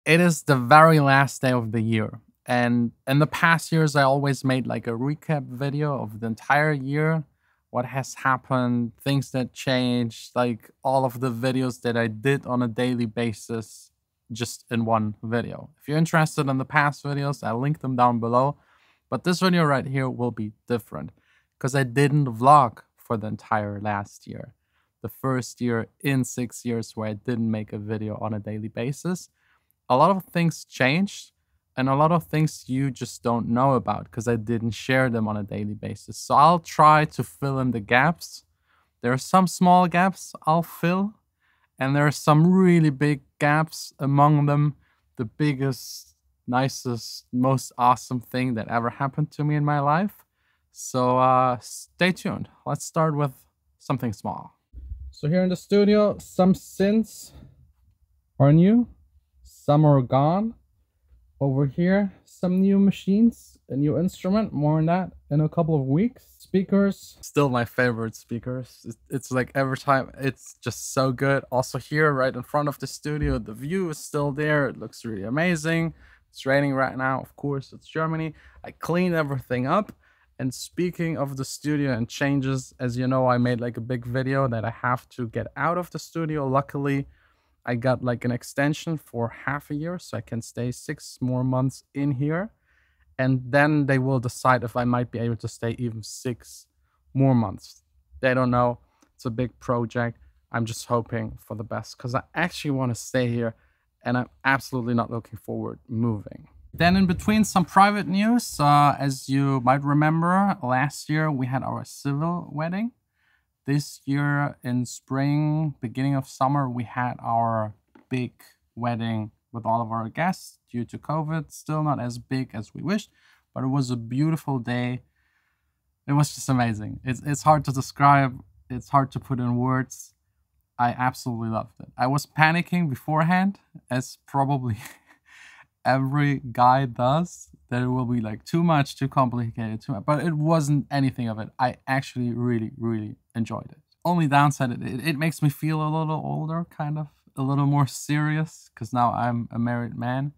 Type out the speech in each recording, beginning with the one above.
It is the very last day of the year. And in the past years, I always made like a recap video of the entire year, what has happened, things that changed, like all of the videos that I did on a daily basis, just in one video. If you're interested in the past videos, I'll link them down below. But this video right here will be different because I didn't vlog for the entire last year. The first year in 6 years where I didn't make a video on a daily basis. A lot of things changed and a lot of things you just don't know about because I didn't share them on a daily basis. So I'll try to fill in the gaps. There are some small gaps I'll fill, and there are some really big gaps. Among them, the biggest, nicest, most awesome thing that ever happened to me in my life. So stay tuned. Let's start with something small. So here in the studio, some synths are new. Some are gone. Over here, some new machines, a new instrument, more on that in a couple of weeks. Speakers, still my favorite speakers. It's like every time, it's just so good. Also here, right in front of the studio, the view is still there. It looks really amazing. It's raining right now, of course, it's Germany. I cleaned everything up. And speaking of the studio and changes, as you know, I made like a big video that I have to get out of the studio. Luckily, I got like an extension for half a year, so I can stay 6 more months in here. And then they will decide if I might be able to stay even 6 more months. They don't know. It's a big project. I'm just hoping for the best because I actually want to stay here and I'm absolutely not looking forward moving. Then in between, some private news. As you might remember, last year we had our civil wedding. This year in spring, beginning of summer, we had our big wedding with all of our guests due to COVID. Still not as big as we wished, but it was a beautiful day. It was just amazing. It's hard to describe. It's hard to put in words. I absolutely loved it. I was panicking beforehand, as probably every guy does, that it will be like too much, too complicated, too much, but it wasn't anything of it. I actually really enjoyed it. Only downside, it makes me feel a little older, kind of a little more serious, because now I'm a married man,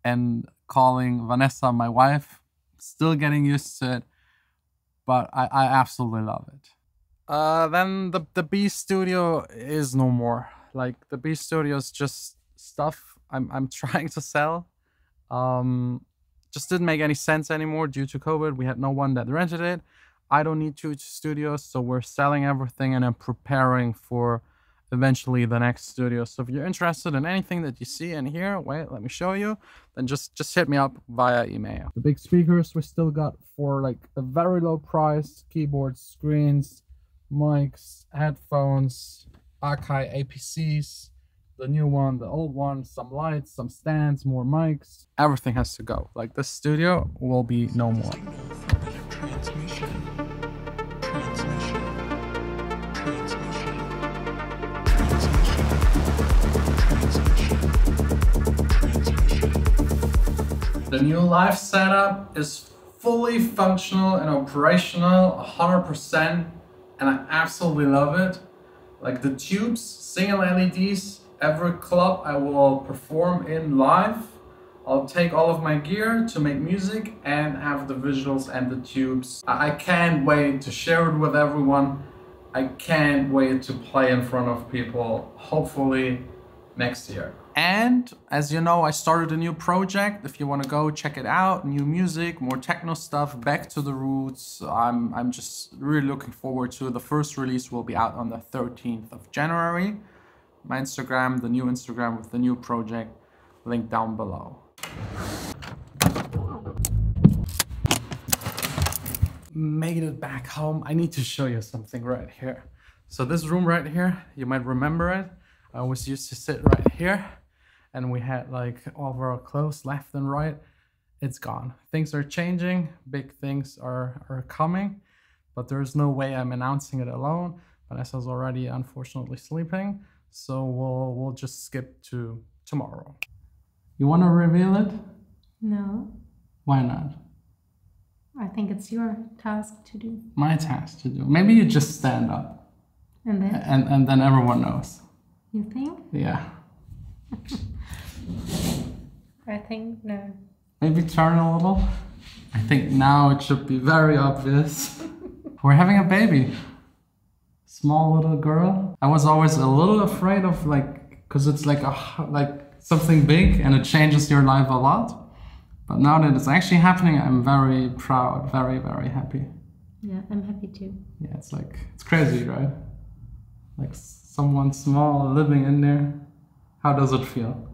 and calling Vanessa my wife, still getting used to it, but I absolutely love it. Then the B studio is no more. Like the B studio is just stuff I'm trying to sell. Just didn't make any sense anymore due to COVID. We had no one that rented it. I don't need 2 studios, so we're selling everything and I'm preparing for eventually the next studio. So if you're interested in anything that you see and hear, wait, let me show you, then just hit me up via email. The big speakers we still got for like a very low price: keyboards, screens, mics, headphones, Akai APCs. The new one, the old one, some lights, some stands, more mics. Everything has to go. Like this studio will be no more. The new live setup is fully functional and operational, 100%, and I absolutely love it. Like the tubes, single LEDs, every club I will perform in live. I'll take all of my gear to make music and have the visuals and the tubes. I can't wait to share it with everyone. I can't wait to play in front of people, hopefully next year. And as you know, I started a new project. If you want to go check it out, new music, more techno stuff, back to the roots. I'm just really looking forward to it. The first release will be out on the 13th of January. My Instagram, the new Instagram with the new project, link down below. Made it back home. I need to show you something right here. So this room right here, you might remember it. I always used to sit right here and we had like all of our clothes left and right. It's gone. Things are changing. Big things are coming, but there's no way I'm announcing it alone. Vanessa's already unfortunately sleeping. So we'll just skip to tomorrow. You want to reveal it? No. Why not? I think it's your task to do. My task to do. Maybe you just stand up. And then? And then everyone knows. You think? Yeah. I think no. Maybe turn a little. I think now it should be very obvious. We're having a baby. Small little girl. I was always a little afraid of because it's like something big and it changes your life a lot. But now that it's actually happening, I'm very proud, very, very happy. Yeah, I'm happy too. Yeah, it's crazy, right? Like someone small living in there. How does it feel?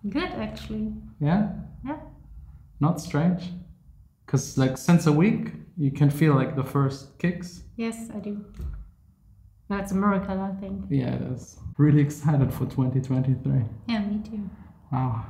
Good, actually. Yeah? Yeah. Not strange? Because since a week, you can feel the first kicks. Yes, I do. No, it's a miracle, I think. Yeah, it is. Really excited for 2023. Yeah, me too. Wow.